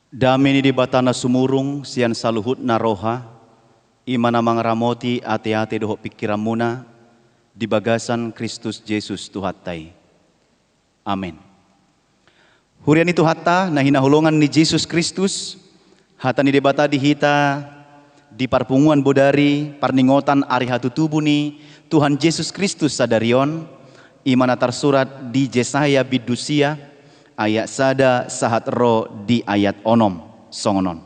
Damini di batana sumurung sian saluhut naroha imana mangramoti ate-ate doho pikiramuna di bagasan Kristus Yesus Tuhatai. Amin. Hurian itu hatta na hinahulungan ni Yesus Kristus hata ni debata di hita di parpunguan bodari parningotan ari hatu tubuh ni Tuhan Yesus Kristus sadarion imana tersurat di Yesaya bidusia ayat sada sahat ro di ayat onom songonon.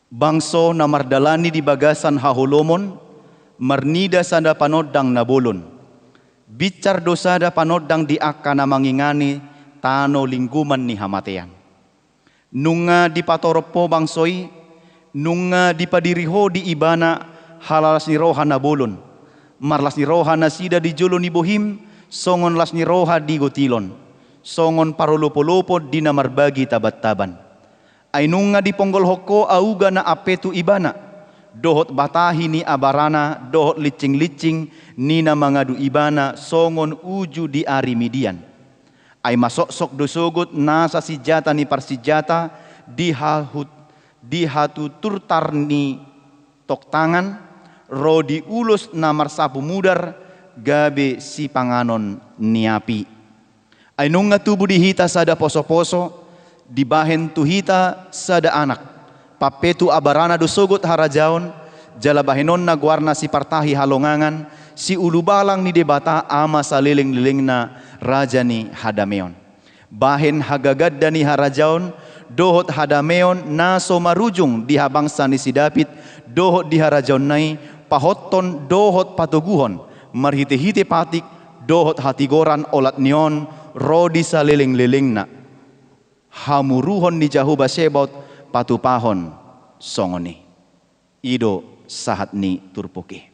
Bangso na mardalani di bagasan hahulomon marnida sada panodang nabolon. Bicar dosada panodang di akana mangingani tano lingguman ni hamatean. Nunga di patoropo bangsoi, nunga di padiriho di ibana halalas ni roha nabolon. Marlas ni roha nasida di jolo ni bohim, songon las ni roha di gotilon. Songon parolopo-lopo di namarbagi tabat-taban. Ainunga di ponggol hoko auga na apetu ibana. Dohot batahi ni abarana, dohot licing-licing ni na mangadu ibana, songon uju di ari midian. Ay masok-sok dosogot nasa sijata ni parsijata, dihatu turtar ni tok tangan, ro di ulus na marsapu mudar, gabe si panganon ni api. Ay nunga tubuh dihita sada poso-poso, dibahen tuhita sada anak. Papetu abarana dosogot harajaon, jala bahenon na guarna si partahi halongangan, si ulubalang ni debata ama saliling-liling na raja ni Hadameon. Bahen hagagad ni harajaon, dohot Hadameon na somarujung di habangsa ni si David, dohot di harajaon nai, pahoton dohot patuguhon, marhite-hite patik, dohot hatigoran olat nion, rodi saliling-liling na. Hamuruhon ni Jahuba Sebot patupahon songoni. Ido sahat ni turpuki.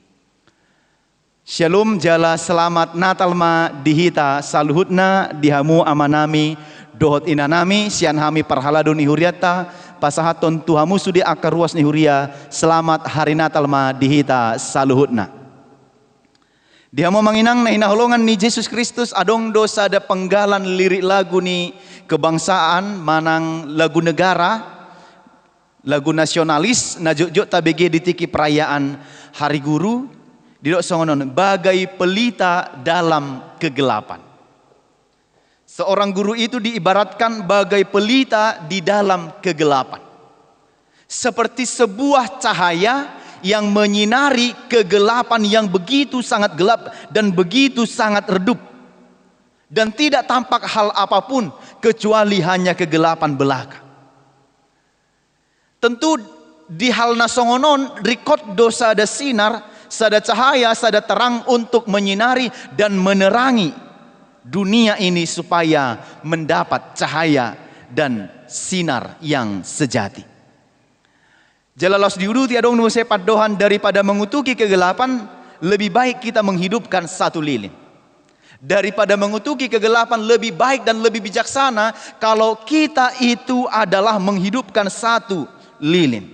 Shalom jala selamat Natal ma dihita saluhutna dihamu amanami dohot inanami sian hami parhalado ni huriata pasahaton tuhamu sudi akar ruas ni huria selamat hari Natal ma dihita saluhutna. Dia mau menginang na hinahulungan ni Yesus Kristus adong dosa ada penggalan lirik lagu ni kebangsaan manang lagu negara, lagu nasionalis na juk tabege ditiki perayaan Hari Guru didok songonon bagai pelita dalam kegelapan. Seorang guru itu diibaratkan bagai pelita di dalam kegelapan. Seperti sebuah cahaya yang menyinari kegelapan yang begitu sangat gelap dan begitu sangat redup. Dan tidak tampak hal apapun kecuali hanya kegelapan belaka. Tentu di hal nasongonon rikot dosa ada sinar, sada cahaya, sada terang untuk menyinari dan menerangi dunia ini supaya mendapat cahaya dan sinar yang sejati. Jalalos diuruti adong nu sepat dohan daripada mengutuki kegelapan, lebih baik kita menghidupkan satu lilin. Daripada mengutuki kegelapan lebih baik dan lebih bijaksana kalau kita itu adalah menghidupkan satu lilin.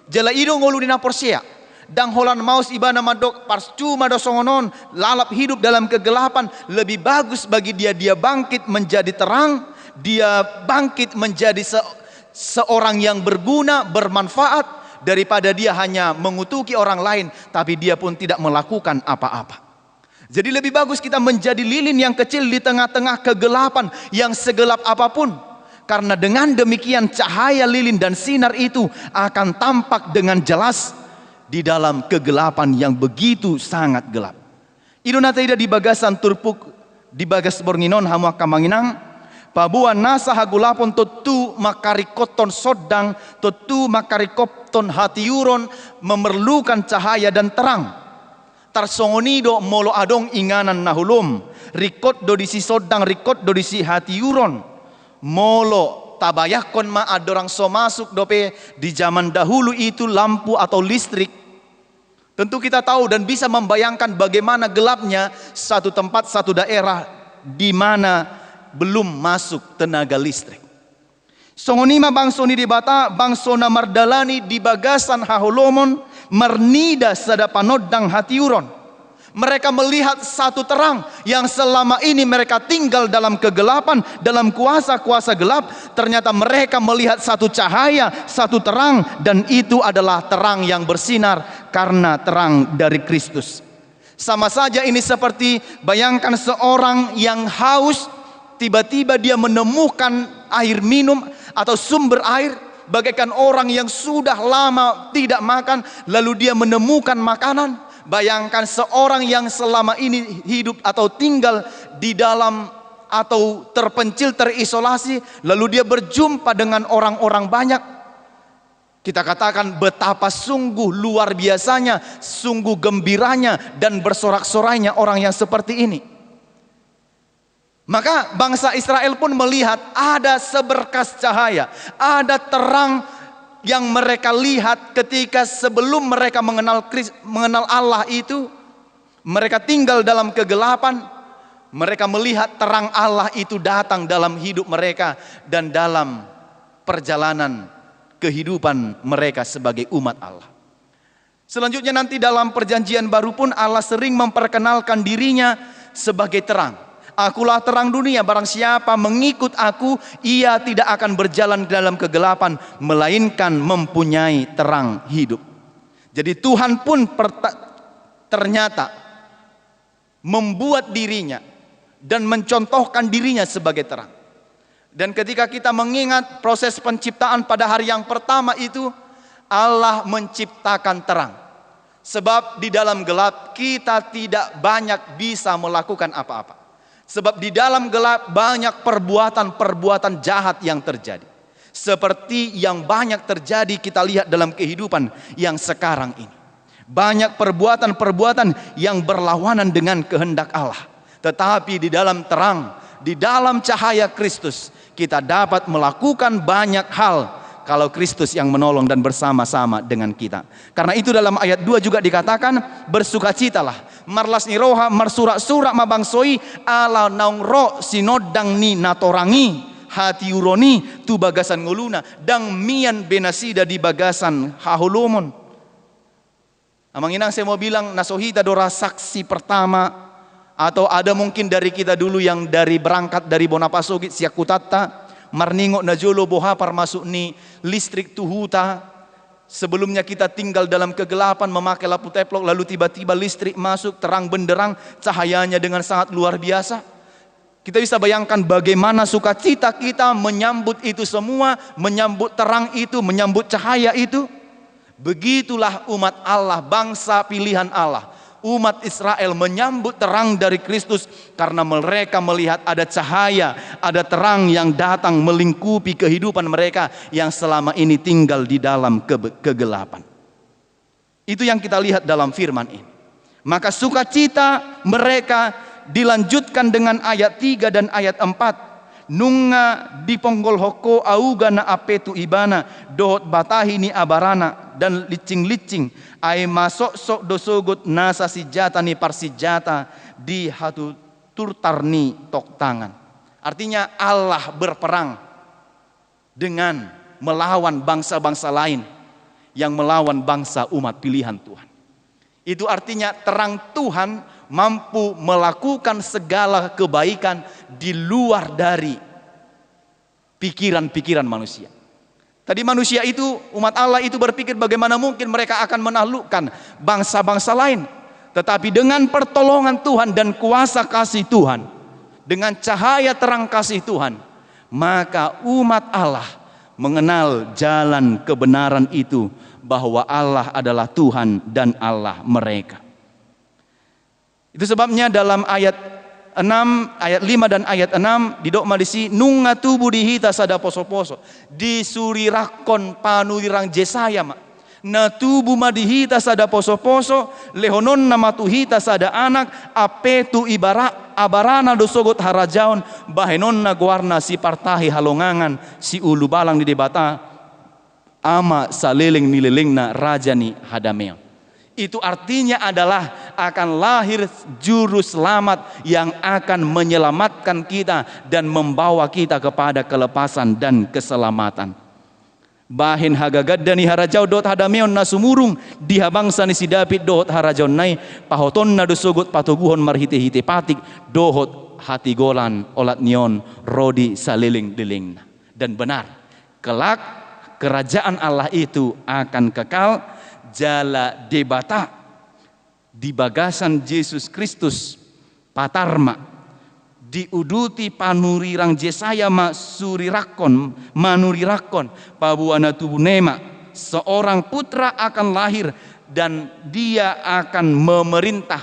Jala idong ngolu dina porsia, dang holan maus ibana madok parcuma dosongonon lalap hidup dalam kegelapan, lebih bagus bagi dia bangkit menjadi terang, dia bangkit menjadi seorang yang berguna, bermanfaat, daripada dia hanya mengutuki orang lain tapi dia pun tidak melakukan apa-apa. Jadi lebih bagus kita menjadi lilin yang kecil di tengah-tengah kegelapan yang segelap apapun, karena dengan demikian cahaya lilin dan sinar itu akan tampak dengan jelas di dalam kegelapan yang begitu sangat gelap. Iduna taida di bagasan turpuk di bagas bornginon hamu kamanginang pabuan nasa hagulapon totu makarikoton sodang totu makarikoton hatiuron memerlukan cahaya dan terang. Tarsongonido molo adong inganan nahulum rikot do disi sodang rikot do disi hatiuron molo tabayakon ma adorang so masuk dope di zaman dahulu itu lampu atau listrik. Tentu kita tahu dan bisa membayangkan bagaimana gelapnya satu tempat, satu daerah di mana belum masuk tenaga listrik. Songonima bangso ni dibata bangso na mardalani di bagasan hahulomon marnida sada panodang hatiuron. Mereka melihat satu terang yang selama ini mereka tinggal dalam kegelapan, dalam kuasa-kuasa gelap. Ternyata mereka melihat satu cahaya, satu terang, dan itu adalah terang yang bersinar karena terang dari Kristus. Sama saja ini seperti bayangkan seorang yang haus, tiba-tiba dia menemukan air minum atau sumber air. Bagaikan orang yang sudah lama tidak makan, lalu dia menemukan makanan. Bayangkan seorang yang selama ini hidup atau tinggal di dalam atau terpencil, terisolasi, lalu dia berjumpa dengan orang-orang banyak. Kita katakan betapa sungguh luar biasanya, sungguh gembiranya dan bersorak-sorainya orang yang seperti ini. Maka bangsa Israel pun melihat ada seberkas cahaya, ada terang yang mereka lihat ketika sebelum mereka mengenal Allah itu. Mereka tinggal dalam kegelapan. Mereka melihat terang Allah itu datang dalam hidup mereka dan dalam perjalanan kehidupan mereka sebagai umat Allah. Selanjutnya nanti dalam perjanjian baru pun Allah sering memperkenalkan dirinya sebagai terang. Akulah terang dunia, barang siapa mengikut aku, ia tidak akan berjalan dalam kegelapan, melainkan mempunyai terang hidup. Jadi Tuhan pun ternyata membuat dirinya dan mencontohkan dirinya sebagai terang. Dan ketika kita mengingat proses penciptaan pada hari yang pertama itu, Allah menciptakan terang. Sebab di dalam gelap kita tidak banyak bisa melakukan apa-apa. Sebab di dalam gelap banyak perbuatan-perbuatan jahat yang terjadi. Seperti yang banyak terjadi kita lihat dalam kehidupan yang sekarang ini. Banyak perbuatan-perbuatan yang berlawanan dengan kehendak Allah. Tetapi di dalam terang, di dalam cahaya Kristus, kita dapat melakukan banyak hal kalau Kristus yang menolong dan bersama-sama dengan kita. Karena itu dalam ayat 2 juga dikatakan, bersukacitalah. Marlas ni roha marsurak-surak mabangsoi ala naung ro sinodang ni natorangi hati uroni tu bagasan nguluna dang mian benasida di bagasan hahulumon. Amang inang saya mau bilang nasohita dora saksi pertama, atau ada mungkin dari kita dulu yang dari berangkat dari Bonapasogit siakutata marningo najolo boha parmasuk ni listrik tuhuta. Sebelumnya kita tinggal dalam kegelapan memakai lampu teplok, lalu tiba-tiba listrik masuk, terang benderang, cahayanya dengan sangat luar biasa. Kita bisa bayangkan bagaimana sukacita kita menyambut itu semua, menyambut terang itu, menyambut cahaya itu. Begitulah umat Allah, bangsa pilihan Allah, umat Israel menyambut terang dari Kristus karena mereka melihat ada cahaya, ada terang yang datang melingkupi kehidupan mereka yang selama ini tinggal di dalam kegelapan. Itu yang kita lihat dalam firman ini. Maka sukacita mereka dilanjutkan dengan ayat 3 dan ayat 4. Nunga diponggol hoko auga na apetu ibana dohot batahi ni abarana dan licing-licing ai masok sok dosogut nasa sijata ni parsijata di hatu turtarni tok tangan. Artinya Allah berperang dengan melawan bangsa-bangsa lain yang melawan bangsa umat pilihan Tuhan. Itu artinya terang Tuhan mampu melakukan segala kebaikan di luar dari pikiran-pikiran manusia. Tadi manusia itu, umat Allah itu berpikir bagaimana mungkin mereka akan menaklukkan bangsa-bangsa lain. Tetapi dengan pertolongan Tuhan dan kuasa kasih Tuhan, dengan cahaya terang kasih Tuhan, maka umat Allah mengenal jalan kebenaran itu, bahwa Allah adalah Tuhan dan Allah mereka. Itu sebabnya dalam ayat 6, ayat 5 dan ayat 6 di dokma disi nunga tubuh dihita sada poso-poso disulirakon panulirang Jesaya mak na tubuh madihita sada poso-poso lehonon nama tuhita sada anak apetu abarana dosogot harajaon bahenon na guarna si partahi halongangan si ulu balang di debata ama saleleng nileleng na raja ni hadameo. Itu artinya adalah akan lahir juru selamat yang akan menyelamatkan kita dan membawa kita kepada kelepasan dan keselamatan. Bahin hagagadda ni harajau dot hadameon na sumurung diha bangsa ni si David dot harajaun nai pahoton na dosugot patuguhon marhite-hite patik dohot hati golan olat nion rodi saliling-liling. Dan benar, kelak kerajaan Allah itu akan kekal jala debata di bagasan Yesus Kristus patarma diuduti panurirang Jesaya masurirakon manulirakon pabuana tubunema, seorang putra akan lahir dan dia akan memerintah.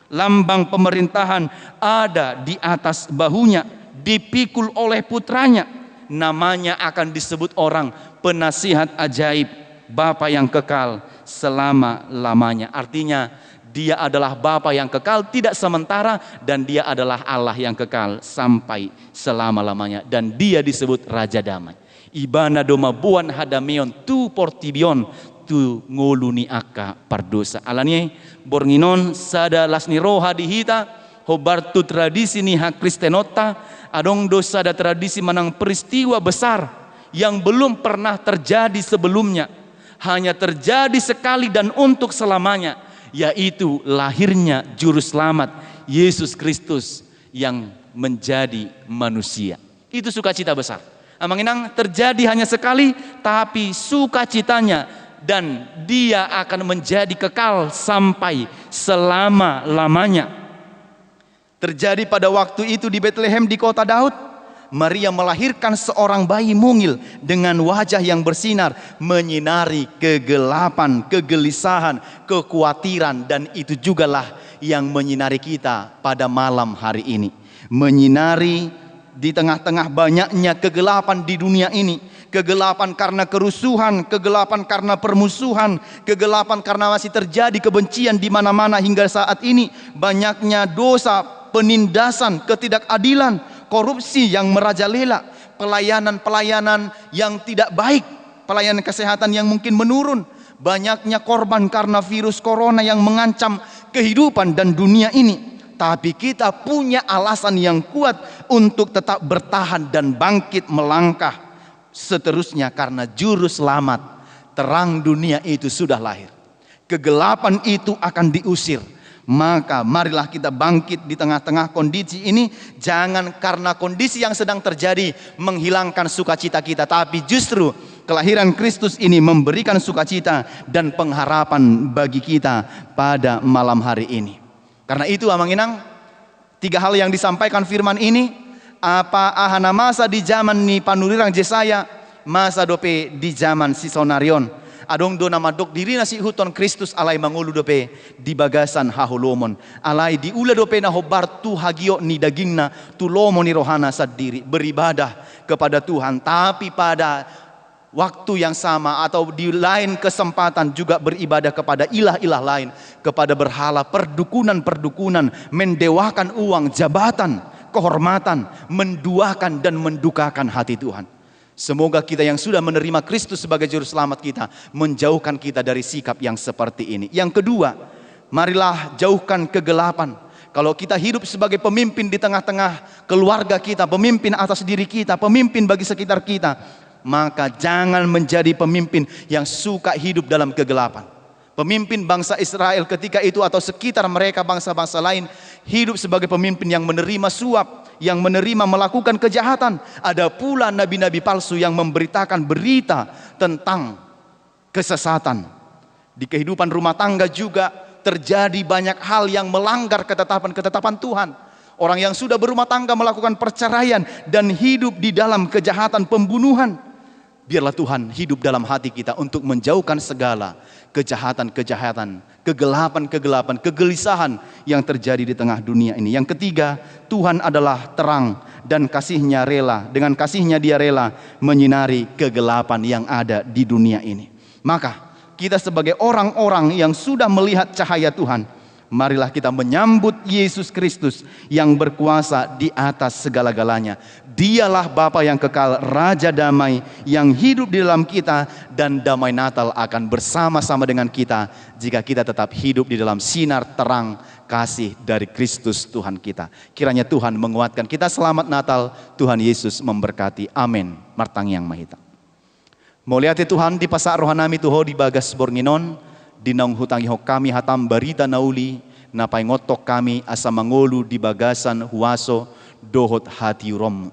Lambang pemerintahan ada di atas bahunya, dipikul oleh putranya. Namanya akan disebut orang penasihat ajaib, Bapa yang kekal selama-lamanya. Artinya dia adalah Bapa yang kekal tidak sementara, dan dia adalah Allah yang kekal sampai selama-lamanya, dan dia disebut Raja Damai. Ibana doma buan hadameon tu portibion tu ngoluni aka pardosa. Alanye bornginon sada lasni roha dihita hobartu tradisi ni hak Kristenota adong dosa da tradisi manang peristiwa besar yang belum pernah terjadi sebelumnya, hanya terjadi sekali dan untuk selamanya, yaitu lahirnya juru selamat Yesus Kristus yang menjadi manusia. Itu sukacita besar. Amanginang terjadi hanya sekali, tapi sukacitanya dan dia akan menjadi kekal sampai selama-lamanya. Terjadi pada waktu itu di Bethlehem di kota Daud. Maria melahirkan seorang bayi mungil dengan wajah yang bersinar, menyinari kegelapan, kegelisahan, kekhawatiran, dan itu jugalah yang menyinari kita pada malam hari ini. Menyinari di tengah-tengah banyaknya kegelapan di dunia ini. Kegelapan karena kerusuhan, kegelapan karena permusuhan, kegelapan karena masih terjadi kebencian di mana-mana hingga saat ini. Banyaknya dosa, penindasan, ketidakadilan, korupsi yang merajalela, pelayanan-pelayanan yang tidak baik, pelayanan kesehatan yang mungkin menurun, banyaknya korban karena virus corona yang mengancam kehidupan dan dunia ini. Tapi kita punya alasan yang kuat untuk tetap bertahan dan bangkit melangkah seterusnya, karena juru selamat terang dunia itu sudah lahir. Kegelapan itu akan diusir. Maka marilah kita bangkit di tengah-tengah kondisi ini. Jangan karena kondisi yang sedang terjadi menghilangkan sukacita kita, tapi justru kelahiran Kristus ini memberikan sukacita dan pengharapan bagi kita pada malam hari ini. Karena itu Amanginang, 3 hal yang disampaikan firman ini, apa ahana masa di zaman ni panurirang Jesaya, masa dope di zaman si Sonarion. Adong do nama dok diri nasi huton Kristus alai mangulu dope di bagasan hahulomon alai di ula dope na hobar tu hagio ni dagingna tu lomo ni rohana sadiri beribadah kepada Tuhan, tapi pada waktu yang sama atau di lain kesempatan juga beribadah kepada ilah-ilah lain, kepada berhala, perdukunan-perdukunan, mendewakan uang, jabatan, kehormatan, menduakan dan mendukakan hati Tuhan. Semoga kita yang sudah menerima Kristus sebagai juru selamat kita menjauhkan kita dari sikap yang seperti ini. Yang kedua, marilah jauhkan kegelapan. Kalau kita hidup sebagai pemimpin di tengah-tengah keluarga kita, pemimpin atas diri kita, pemimpin bagi sekitar kita, maka jangan menjadi pemimpin yang suka hidup dalam kegelapan. Pemimpin bangsa Israel ketika itu atau sekitar mereka bangsa-bangsa lain hidup sebagai pemimpin yang menerima suap, yang menerima melakukan kejahatan. Ada pula nabi-nabi palsu yang memberitakan berita tentang kesesatan. Di kehidupan rumah tangga juga terjadi banyak hal yang melanggar ketetapan-ketetapan Tuhan. Orang yang sudah berumah tangga melakukan perceraian dan hidup di dalam kejahatan pembunuhan. Biarlah Tuhan hidup dalam hati kita untuk menjauhkan segala kejahatan-kejahatan, kegelapan-kegelapan, kegelisahan yang terjadi di tengah dunia ini. Yang ketiga, Tuhan adalah terang dan kasih-Nya rela, dengan kasih-Nya Dia rela menyinari kegelapan yang ada di dunia ini. Maka kita sebagai orang-orang yang sudah melihat cahaya Tuhan, marilah kita menyambut Yesus Kristus yang berkuasa di atas segala-galanya. Dialah Bapa yang kekal, Raja damai yang hidup di dalam kita, dan damai Natal akan bersama-sama dengan kita jika kita tetap hidup di dalam sinar terang kasih dari Kristus Tuhan kita. Kiranya Tuhan menguatkan kita. Selamat Natal, Tuhan Yesus memberkati. Amin. Martang yang mahita. Moliate Tuhan di pasak rohanami tuho di bagas bornginon, dinang hutangi hok kami hatam barita nauli, napai ngotok kami asa mangolu di bagasan huaso dohot hati rom.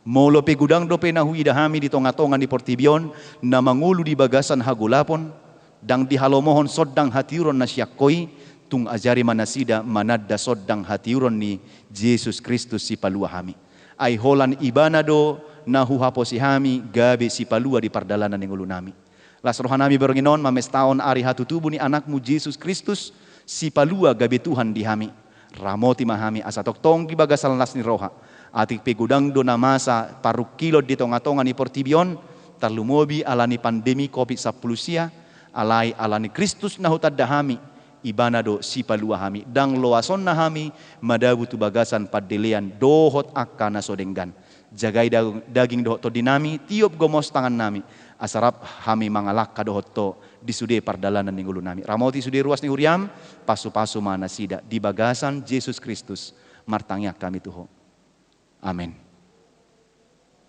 Molo pe gudang dope na hui dahami di tonga-tongan di Portibion, na mangolu di bagasan hagulapon, dang di halomohon soddang hatiuron na siyakoi, tung ajari manasida manadda soddang hatiuron ni Jesus Kristus si palua hami. Ay holan ibanado na huhapo si hami gabe si palua di pardalanan ng ulo nami. Las rohanami beronginon mamestaon ari hatutubo ni anakmu Jesus Kristus si palua gabe Tuhan di hami. Ramoti mahami asa toktong di bagasal nas ni roha. Atik pegudang do na masa parukilod di tonga-tonga ni Portibion, tarlumobi alani pandemi COVID-19 sia, alai alani Kristus na hutad dahami, ibanado si palua hami, dang loason na hami, madabu tu bagasan padelean dohot akka na sodenggan. Jagai daging dohot to dinami, tiop gomos tangan nami, asarap hami mangalak kadohot to, disude pardalanan ning ulo nami. Ramoti sude ruas ni huriam, pasu-pasu mana sida, di bagasan Jesus Kristus, martangyak kami tuho. Amin.